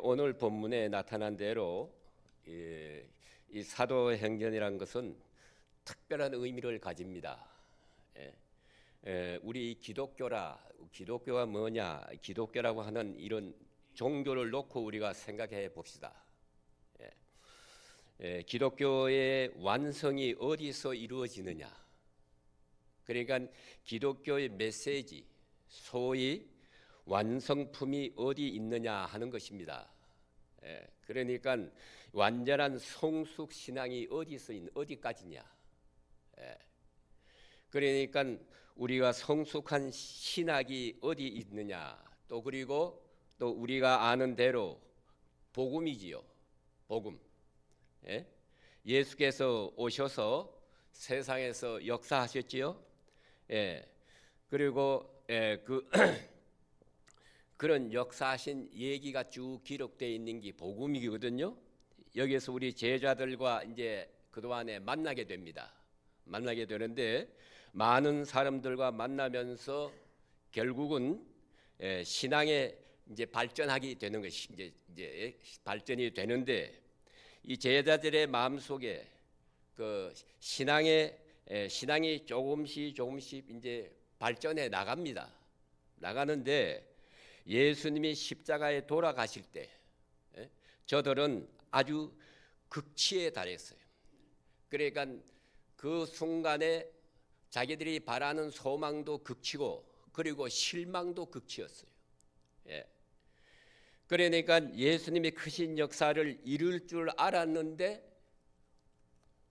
오늘 본문에 나타난 대로 이 사도행전이라는 것은 특별한 의미를 가집니다. 우리 기독교가 뭐냐? 기독교라고 하는 이런 종교를 놓고 우리가 생각해 봅시다. 기독교의 완성이 어디서 이루어지느냐? 그러니까 기독교의 메시지, 소위 완성품이 어디 있느냐 하는 것입니다. 그러니까 완전한 성숙 신앙이 어디까지냐? 그러니까 우리가 성숙한 신학이 어디 있느냐? 또 그리고 또 우리가 아는 대로 복음이지요. 복음. 예수께서 오셔서 세상에서 역사하셨지요. 그리고 그런 역사하신 얘기가 쭉 기록되어 있는 게 복음이거든요. 여기서 우리 제자들과 이제 그동안에 만나게 됩니다. 만나게 되는데 많은 사람들과 만나면서 결국은 신앙에 이제 발전하게 되는 것이 이제 발전이 되는데 이 제자들의 마음속에 그 신앙이 조금씩 이제 발전해 나갑니다. 나가는데 예수님이 십자가에 돌아가실 때 저들은 아주 극치에 달했어요. 그러니까 그 순간에 자기들이 바라는 소망도 극치고 그리고 실망도 극치였어요. 그러니까 예수님이 크신 역사를 이룰 줄 알았는데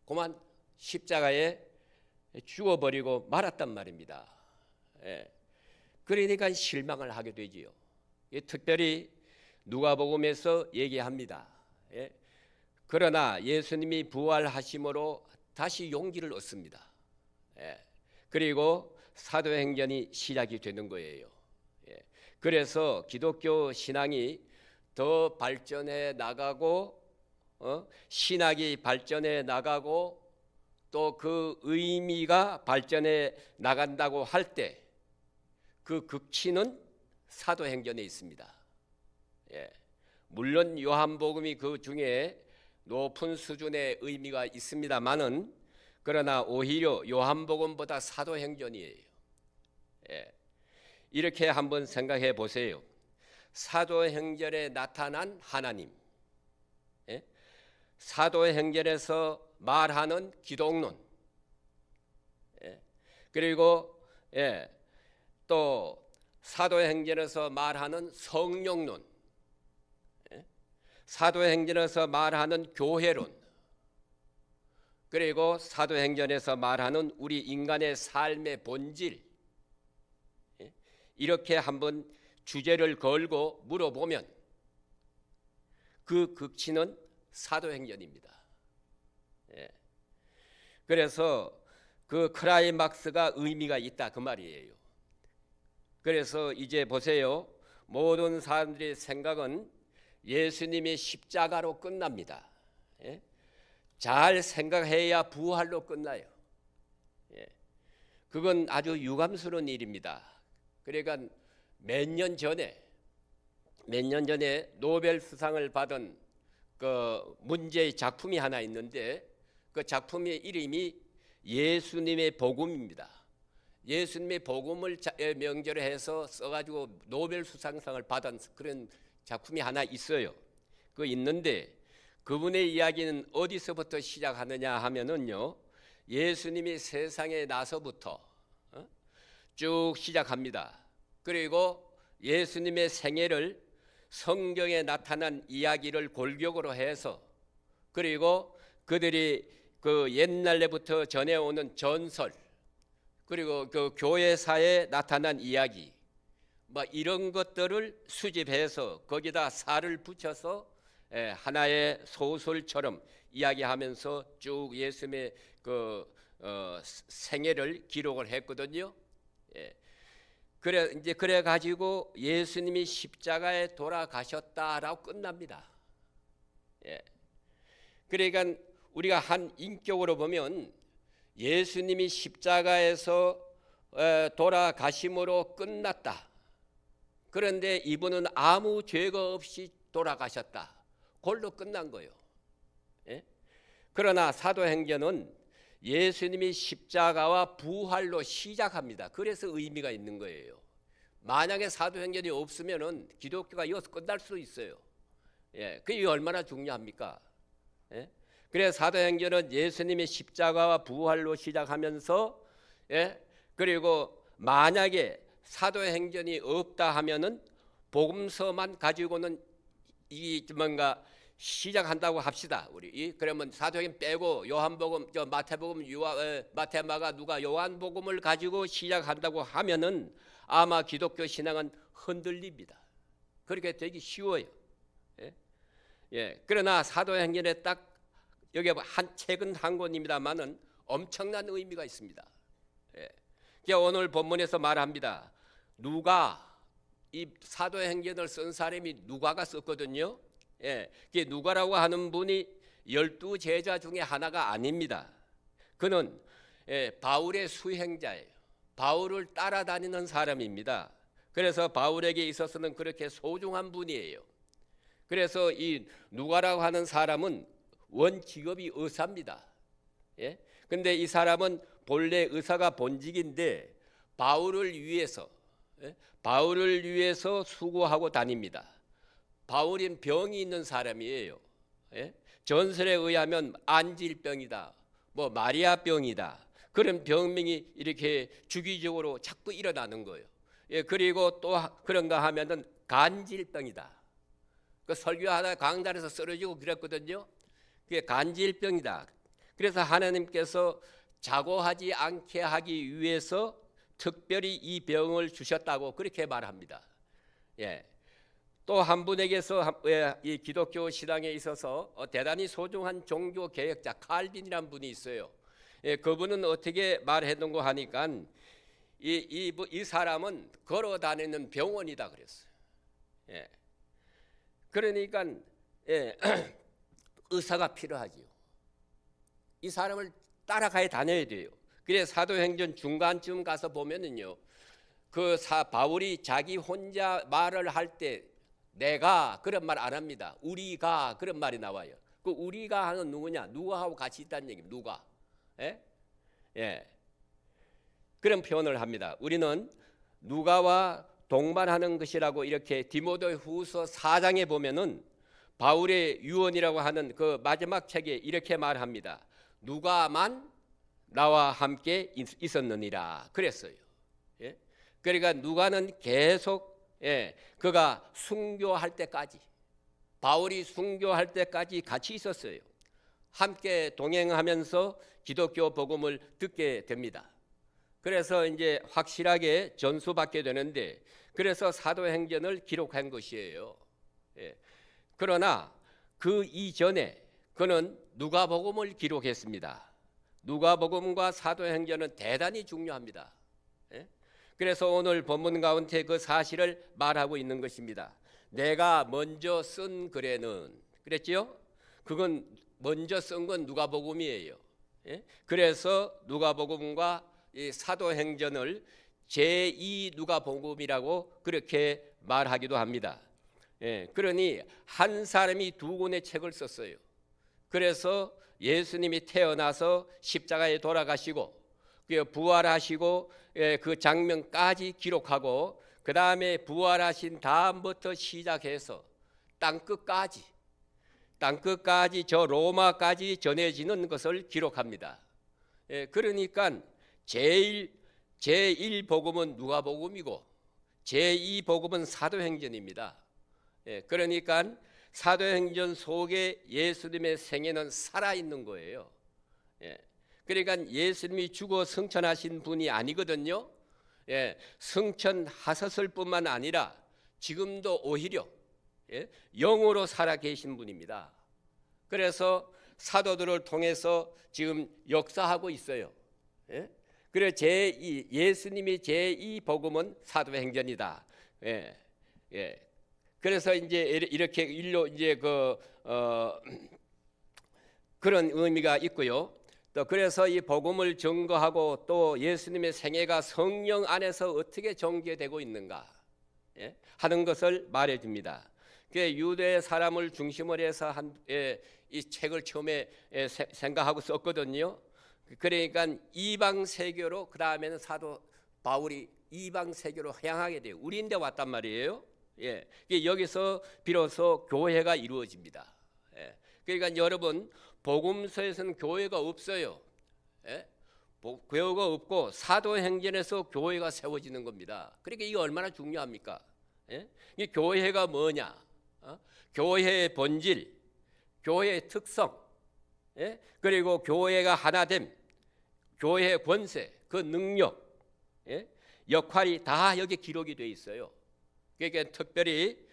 그만 십자가에 죽어버리고 말았단 말입니다. 그러니까 실망을 하게 되지요. 특별히 누가복음에서 얘기합니다. 그러나 예수님이 부활하심으로 다시 용기를 얻습니다. 그리고 사도행전이 시작이 되는 거예요. 그래서 기독교 신앙이 더 발전해 나가고 신학이 발전해 나가고 또 그 의미가 발전해 나간다고 할 때 그 극치는 사도행전에 있습니다. 물론 요한복음이 그 중에 높은 수준의 의미가 있습니다만은 그러나 오히려 요한복음보다 사도행전이에요. 이렇게 한번 생각해 보세요. 사도행전에 나타난 하나님, 사도행전에서 말하는 기독론, 그리고 또 사도행전에서 말하는 성령론, 사도행전에서 말하는 교회론, 그리고 사도행전에서 말하는 우리 인간의 삶의 본질, 이렇게 한번 주제를 걸고 물어보면 그 극치는 사도행전입니다. 그래서 그 클라이막스가 의미가 있다 그 말이에요. 그래서 이제 보세요. 모든 사람들의 생각은 예수님의 십자가로 끝납니다. 잘 생각해야 부활로 끝나요. 그건 아주 유감스러운 일입니다. 그러니까 몇 년 전에 노벨 수상을 받은 그 문제의 작품이 하나 있는데 그 작품의 이름이 예수님의 복음입니다. 예수님의 복음을 명제로 해서 써가지고 노벨 수상상을 받은 그런 작품이 하나 있어요. 그 있는데 그분의 이야기는 어디서부터 시작하느냐 하면은요, 예수님이 세상에 나서부터 쭉 시작합니다. 그리고 예수님의 생애를 성경에 나타난 이야기를 골격으로 해서 그리고 그들이 그 옛날부터 전해오는 전설 그리고 그 교회사에 나타난 이야기 뭐 이런 것들을 수집해서 거기다 살을 붙여서 하나의 소설처럼 이야기하면서 쭉 예수님의 그 생애를 기록을 했거든요. 그래 가지고 예수님이 십자가에 돌아가셨다라고 끝납니다. 그러니까 우리가 한 인격으로 보면 예수님이 십자가에서 돌아가심으로 끝났다. 그런데 이분은 아무 죄가 없이 돌아가셨다. 그걸로 끝난 거예요. 예? 그러나 사도행전은 예수님이 십자가와 부활로 시작합니다. 그래서 의미가 있는 거예요. 만약에 사도행전이 없으면은 기독교가 여기서 끝날 수 있어요. 예, 그게 얼마나 중요합니까? 예? 그래서 사도행전은 예수님이 십자가와 부활로 시작하면서, 예? 그리고 만약에 사도행전이 없다 하면은 복음서만 가지고는 이 뭔가 시작한다고 합시다. 우리 그러면 사도행전 빼고 요한복음, 마태복음, 마태, 마가, 누가, 요한복음을 가지고 시작한다고 하면은 아마 기독교 신앙은 흔들립니다. 그렇게 되기 쉬워요. 예? 예. 그러나 사도행전에 딱 여기 한 책은 한 권입니다만은 엄청난 의미가 있습니다. 예. 오늘 본문에서 말합니다. 누가, 이 사도행전을 쓴 사람이 누가가 썼거든요. 예. 누가라고 하는 분이 12제자 중에 하나가 아닙니다. 그는 바울의 수행자예요. 바울을 따라다니는 사람입니다. 그래서 바울에게 있어서는 그렇게 소중한 분이에요. 그래서 이 누가라고 하는 사람은 원 직업이 의사입니다. 예? 근데 이 사람은 본래 의사가 본직인데 바울을 위해서, 예? 바울을 위해서 수고하고 다닙니다. 바울은 병이 있는 사람이에요. 예? 전설에 의하면 안질병이다, 뭐 마리아병이다, 그런 병명이 이렇게 주기적으로 자꾸 일어나는 거예요. 예, 그리고 또 그런가 하면은 간질병이다. 그 설교하다 강단에서 쓰러지고 그랬거든요. 그게 간질병이다. 그래서 하나님께서 자고하지 않게 하기 위해서 특별히 이 병을 주셨다고 그렇게 말합니다. 예. 또 한 분에게서 이 기독교 신앙에 있어서 대단히 소중한 종교 개혁자 칼빈이라는 분이 있어요. 예, 그분은 어떻게 말했는고 하니까 이 사람은 걸어 다니는 병원이다 그랬어요. 예. 그러니까 예, 의사가 필요하지요. 이 사람을 따라가야 다녀야 돼요. 그래서 사도행전 중간쯤 가서 보면은요, 바울이 자기 혼자 말을 할 때 내가 그런 말 안 합니다. 우리가 그런 말이 나와요. 그 우리가 하는 누구냐? 누가하고 같이 있다는 얘기입니다. 누가? 예? 예. 그런 표현을 합니다. 우리는 누가와 동반하는 것이라고 이렇게 디모데후서 4장에 보면은 바울의 유언이라고 하는 그 마지막 책에 이렇게 말합니다. 누가만 나와 함께 있었느니라 그랬어요. 예? 그러니까 누가는 계속 그가 순교할 때까지, 바울이 순교할 때까지 같이 있었어요. 함께 동행하면서 기독교 복음을 듣게 됩니다. 그래서 이제 확실하게 전수받게 되는데, 그래서 사도행전을 기록한 것이에요. 예. 그러나 그 이전에 그는 누가복음을 기록했습니다. 누가복음과 사도행전은 대단히 중요합니다. 예? 그래서 오늘 본문 가운데 그 사실을 말하고 있는 것입니다. 내가 먼저 쓴 글에는, 그랬지요? 그건 먼저 쓴 건 누가복음이에요. 예? 그래서 누가복음과 이 사도행전을 제2 누가복음이라고 그렇게 말하기도 합니다. 예, 그러니 한 사람이 두 권의 책을 썼어요. 그래서 예수님이 태어나서 십자가에 돌아가시고 부활하시고 그 장면까지 기록하고, 그 다음에 부활하신 다음부터 시작해서 땅끝까지 저 로마까지 전해지는 것을 기록합니다. 그러니까 제1 복음은 누가복음이고 제2 복음은 사도행전입니다. 그러니까 사도행전 속에 예수님의 생애는 살아있는 거예요. 그러니까 예수님이 죽어 승천하신 분이 아니거든요. 승천하셨을 뿐만 아니라 지금도 오히려 영으로 살아 계신 분입니다. 그래서 사도들을 통해서 지금 역사하고 있어요. 그래 예수님이 제2 복음은 사도행전이다. 그래서 이제 이렇게 일로 이제 그런 의미가 있고요. 또 그래서 이 복음을 증거하고 또 예수님의 생애가 성령 안에서 어떻게 전개되고 있는가 하는 것을 말해줍니다. 그 유대 사람을 중심으로 해서 이 책을 처음에 생각하고 썼거든요. 그러니까 이방 세계로, 그 다음에는 사도 바울이 이방 세계로 향하게 돼요. 우리인데 왔단 말이에요. 예, 여기서 비로소 교회가 이루어집니다. 예, 그러니까 여러분, 복음서에서는 교회가 없어요. 예? 교회가 없고 사도행전에서 교회가 세워지는 겁니다. 그러니까 이게 얼마나 중요합니까? 예? 이 교회가 뭐냐? 교회의 본질, 교회의 특성, 예? 그리고 교회가 하나됨, 교회의 권세, 그 능력, 예? 역할이 다 여기 기록이 되어 있어요. 그러니까 특별히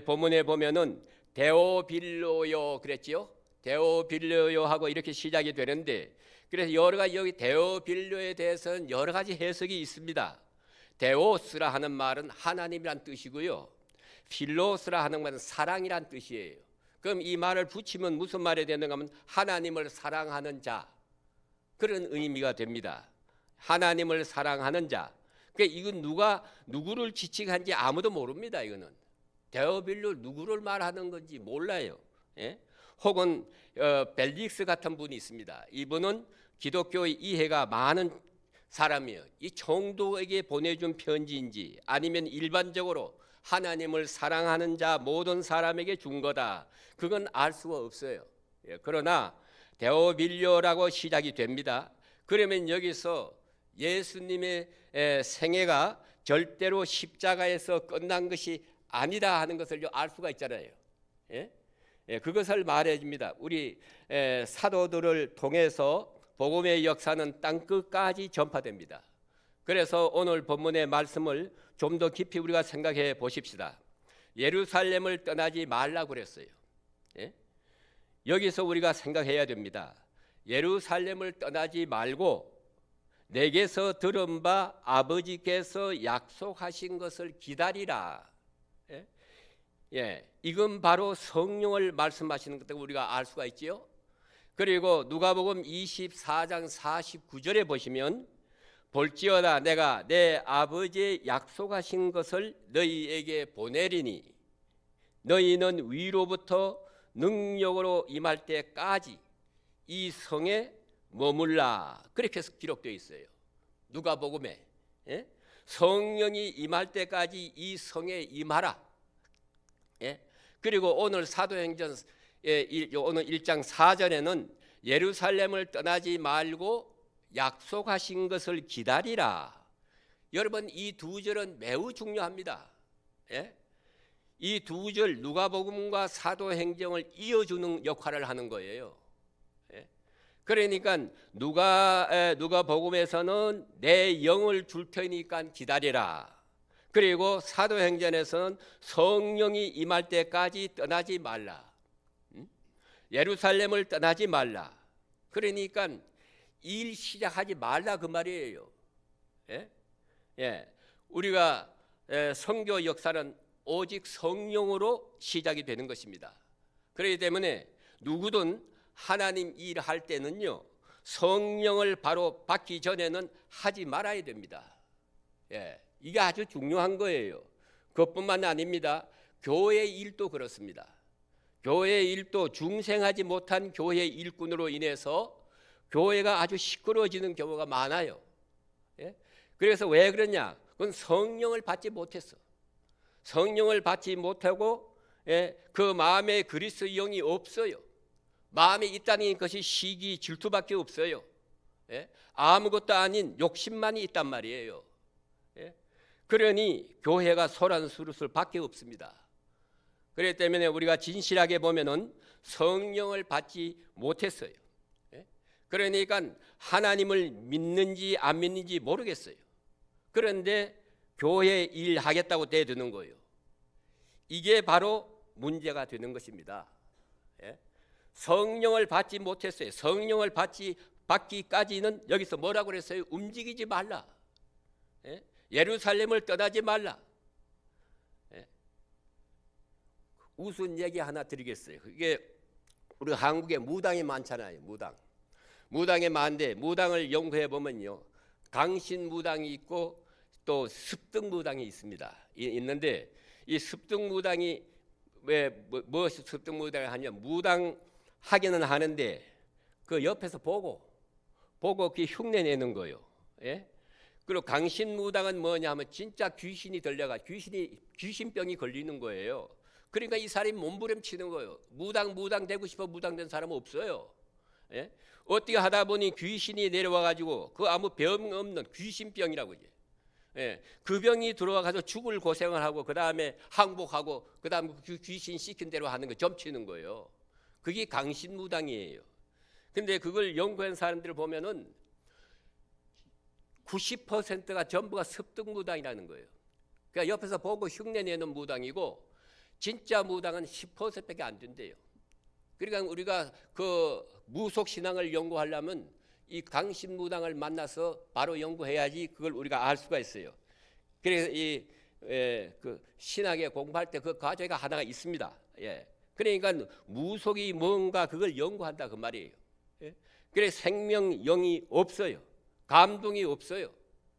본문에 보면은 데오빌로요 그랬지요. 데오빌로요 하고 이렇게 시작이 되는데, 그래서 여러 가지 여기 데오빌로에 대해서는 여러 가지 해석이 있습니다. 데오스라 하는 말은 하나님이란 뜻이고요. 필로스라 하는 말은 사랑이란 뜻이에요. 그럼 이 말을 붙이면 무슨 말이 되는가 하면 하나님을 사랑하는 자, 그런 의미가 됩니다. 하나님을 사랑하는 자. 그러니까 이건 누구를 지칭한지 아무도 모릅니다. 이거는 데오빌로 누구를 말하는 건지 몰라요. 예? 혹은 벨릭스 같은 분이 있습니다. 이분은 기독교의 이해가 많은 사람이에요. 이 총독에게 보내준 편지인지 아니면 일반적으로 하나님을 사랑하는 자 모든 사람에게 준 거다, 그건 알 수가 없어요. 예, 그러나 데오빌로라고 시작이 됩니다. 그러면 여기서 예수님의 생애가 절대로 십자가에서 끝난 것이 아니다 하는 것을 알 수가 있잖아요. 예? 예, 그것을 말해 줍니다. 우리 사도들을 통해서 복음의 역사는 땅끝까지 전파됩니다. 그래서 오늘 본문의 말씀을 좀 더 깊이 우리가 생각해 보십시다. 예루살렘을 떠나지 말라고 그랬어요. 예? 여기서 우리가 생각해야 됩니다. 예루살렘을 떠나지 말고 내게서 들은 바 아버지께서 약속하신 것을 기다리라. 예? 예, 이건 바로 성령을 말씀하시는 것을 우리가 알 수가 있지요. 그리고 누가복음 24장 49절에 보시면 볼지어다 내가 내 아버지의 약속하신 것을 너희에게 보내리니 너희는 위로부터 능력으로 임할 때까지 이 성에 머물라, 그렇게 해서 기록되어 있어요. 누가복음에. 예? 성령이 임할 때까지 이 성에 임하라. 예? 그리고 오늘 사도행전 오늘 1장 4절에는 예루살렘을 떠나지 말고 약속하신 것을 기다리라. 여러분, 이 두 절은 매우 중요합니다. 예? 이 두 절 누가복음과 사도행전을 이어주는 역할을 하는 거예요. 예? 그러니까 누가복음에서는 내 영을 줄 테니까 기다리라. 그리고 사도행전에서는 성령이 임할 때까지 떠나지 말라. 예루살렘을 떠나지 말라. 그러니까 일 시작하지 말라 그 말이에요. 예? 예. 우리가 선교 역사는 오직 성령으로 시작이 되는 것입니다. 그렇기 때문에 누구든 하나님 일할 때는요, 성령을 바로 받기 전에는 하지 말아야 됩니다. 예. 이게 아주 중요한 거예요. 그것뿐만 아닙니다. 교회 일도 그렇습니다. 교회 일도 중생하지 못한 교회 일꾼으로 인해서 교회가 아주 시끄러워지는 경우가 많아요. 예? 그래서 왜 그러냐? 그건 성령을 받지 못했어. 성령을 받지 못하고 그 마음에 그리스도의 영이 없어요. 마음에 있다는 것이 시기, 질투밖에 없어요. 아무것도 아닌 욕심만이 있단 말이에요. 그러니 교회가 소란스러울 밖에 없습니다. 그렇기 때문에 우리가 진실하게 보면은 성령을 받지 못했어요. 그러니까 하나님을 믿는지 안 믿는지 모르겠어요. 그런데 교회 일 하겠다고 대드는 거예요. 이게 바로 문제가 되는 것입니다. 성령을 받지 못했어요. 성령을 받기까지는 여기서 뭐라고 그랬어요? 움직이지 말라. 예루살렘을 떠나지 말라. 우스운 얘기 하나 드리겠어요. 이게 우리 한국에 무당이 많잖아요. 무당이 많은데 무당을 연구해 보면요, 강신 무당이 있고 또 습득 무당이 있습니다. 있는데 이 습득 무당이 무엇이 습득무당을 하냐? 무당하기는 하는데 그 옆에서 보고 그 흉내 내는 거요. 예? 그리고 강신무당은 뭐냐면 진짜 귀신이 들려가 귀신병이 걸리는 거예요. 그러니까 이 사람이 몸부림치는 거예요. 무당 되고 싶어 무당된 사람은 없어요. 예? 어떻게 하다 보니 귀신이 내려와 가지고 그 아무 병 없는 귀신병이라고 이제. 예, 그 병이 들어와가서 죽을 고생을 하고 그 다음에 항복하고 그 다음에 그 귀신 시킨 대로 하는 거 점치는 거예요. 그게 강신무당이에요. 근데 그걸 연구한 사람들을 보면은 90%가 전부가 습득무당이라는 거예요. 그러니까 옆에서 보고 흉내내는 무당이고 진짜 무당은 10%밖에 안 된대요. 그러니까 우리가 그 무속신앙을 연구하려면 이 강신무당을 만나서 바로 연구해야지 그걸 우리가 알 수가 있어요. 그래서 그 신학에 공부할 때 그 과제가 하나가 있습니다. 예. 그러니까 무속이 뭔가 그걸 연구한다 그 말이에요. 예. 그래서 생명영이 없어요. 감동이 없어요.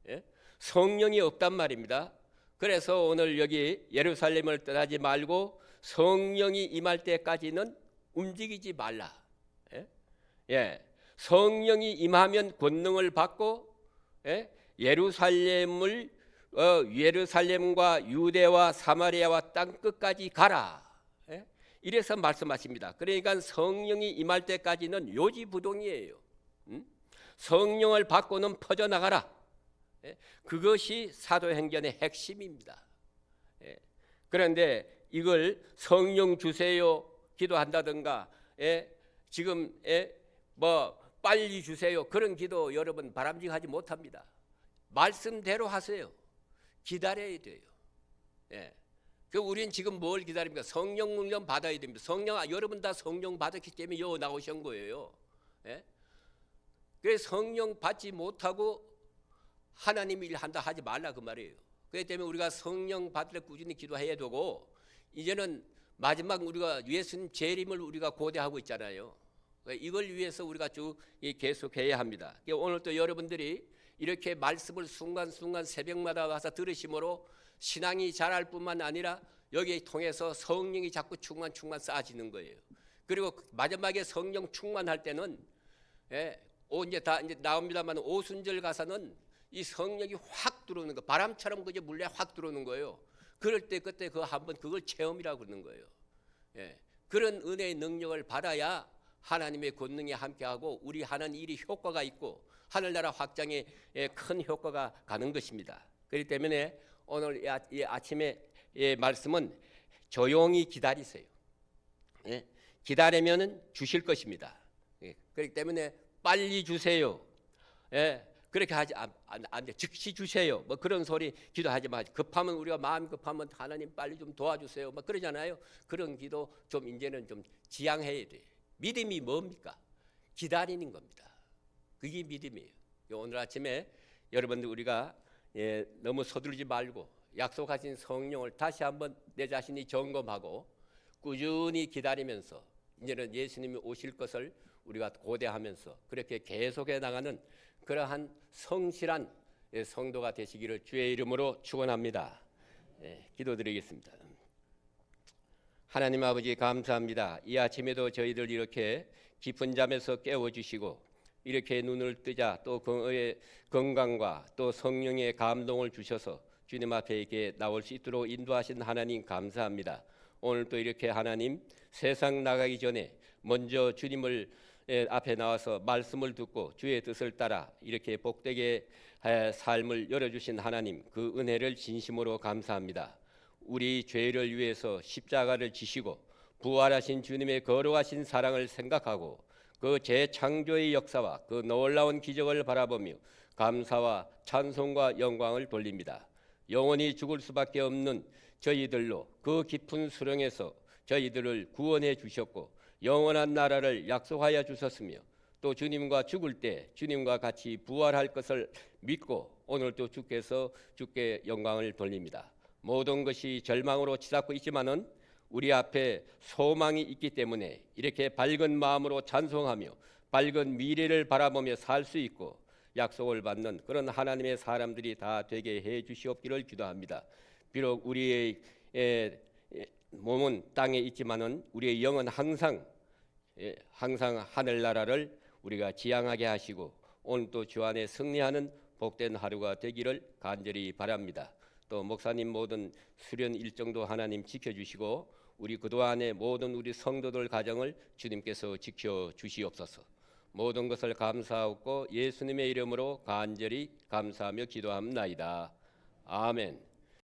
예. 성령이 없단 말입니다. 그래서 오늘 여기 예루살렘을 떠나지 말고 성령이 임할 때까지는 움직이지 말라. 예. 예. 성령이 임하면 권능을 받고 예루살렘과 유대와 사마리아와 땅 끝까지 가라. 이래서 말씀하십니다. 그러니까 성령이 임할 때까지는 요지부동이에요. 성령을 받고는 퍼져나가라. 그것이 사도행전의 핵심입니다. 그런데 이걸 성령 주세요 기도한다든가 지금 뭐 빨리 주세요 그런 기도 여러분 바람직하지 못합니다. 말씀대로 하세요. 기다려야 돼요. 예. 그 우리는 지금 뭘 기다립니까? 성령 능력 받아야 됩니다. 여러분 다 성령 받았기 때문에 여 나오신 거예요. 예? 그래서 성령 받지 못하고 하나님 일 한다 하지 말라 그 말이에요. 그렇기 때문에 우리가 성령 받을 꾸준히 기도해야 되고 이제는 마지막 우리가 예수님 재림을 우리가 고대하고 있잖아요. 이걸 위해서 우리가 쭉 계속해야 합니다. 오늘 또 여러분들이 이렇게 말씀을 순간순간 새벽마다 와서 들으심으로 신앙이 자랄 뿐만 아니라 여기에 통해서 성령이 자꾸 충만 쌓아지는 거예요. 그리고 마지막에 성령 충만할 때는 이제 나옵니다만 오순절 가서는 이 성령이 확 들어오는 거, 바람처럼 그저 물레 확 들어오는 거예요. 그럴 때 그때 그 한번 그걸 체험이라고 그러는 거예요. 그런 은혜의 능력을 받아야 하나님의 권능이 함께하고 우리 하는 일이 효과가 있고 하늘나라 확장에 큰 효과가 가는 것입니다. 그렇기 때문에 오늘 이 아침에 말씀은 조용히 기다리세요. 기다리면 주실 것입니다. 그렇기 때문에 빨리 주세요. 그렇게 하지 안 돼. 즉시 주세요. 뭐 그런 소리 기도하지 마. 급하면 우리가 마음 급하면 하나님 빨리 좀 도와주세요. 뭐 그러잖아요. 그런 기도 좀 이제는 좀 지양해야 돼. 믿음이 뭡니까? 기다리는 겁니다. 그게 믿음이에요. 오늘 아침에 여러분들 우리가 너무 서두르지 말고 약속하신 성령을 다시 한번 내 자신이 점검하고 꾸준히 기다리면서 이제는 예수님이 오실 것을 우리가 고대하면서 그렇게 계속해 나가는 그러한 성실한 성도가 되시기를 주의 이름으로 축원합니다. 기도드리겠습니다. 하나님 아버지 감사합니다. 이 아침에도 저희들 이렇게 깊은 잠에서 깨워주시고 이렇게 눈을 뜨자 또 건강과 또 성령의 감동을 주셔서 주님 앞에 이렇게 나올 수 있도록 인도하신 하나님 감사합니다. 오늘 또 이렇게 하나님 세상 나가기 전에 먼저 주님을 앞에 나와서 말씀을 듣고 주의 뜻을 따라 이렇게 복되게 삶을 열어주신 하나님 그 은혜를 진심으로 감사합니다. 우리 죄를 위해서 십자가를 지시고 부활하신 주님의 거룩하신 사랑을 생각하고 그 재창조의 역사와 그 놀라운 기적을 바라보며 감사와 찬송과 영광을 돌립니다. 영원히 죽을 수밖에 없는 저희들로 그 깊은 수렁에서 저희들을 구원해 주셨고 영원한 나라를 약속하여 주셨으며 또 주님과 죽을 때 주님과 같이 부활할 것을 믿고 오늘도 주께 영광을 돌립니다. 모든 것이 절망으로 치닫고 있지만은 우리 앞에 소망이 있기 때문에 이렇게 밝은 마음으로 찬송하며 밝은 미래를 바라보며 살 수 있고 약속을 받는 그런 하나님의 사람들이 다 되게 해 주시옵기를 기도합니다. 비록 우리의 몸은 땅에 있지만은 우리의 영은 항상 하늘나라를 우리가 지향하게 하시고 오늘 또 주 안에 승리하는 복된 하루가 되기를 간절히 바랍니다. 또 목사님 모든 수련 일정도 하나님 지켜주시고 우리 그동안의 모든 우리 성도들 가정을 주님께서 지켜주시옵소서. 모든 것을 감사하고 예수님의 이름으로 간절히 감사하며 기도합나이다. 아멘.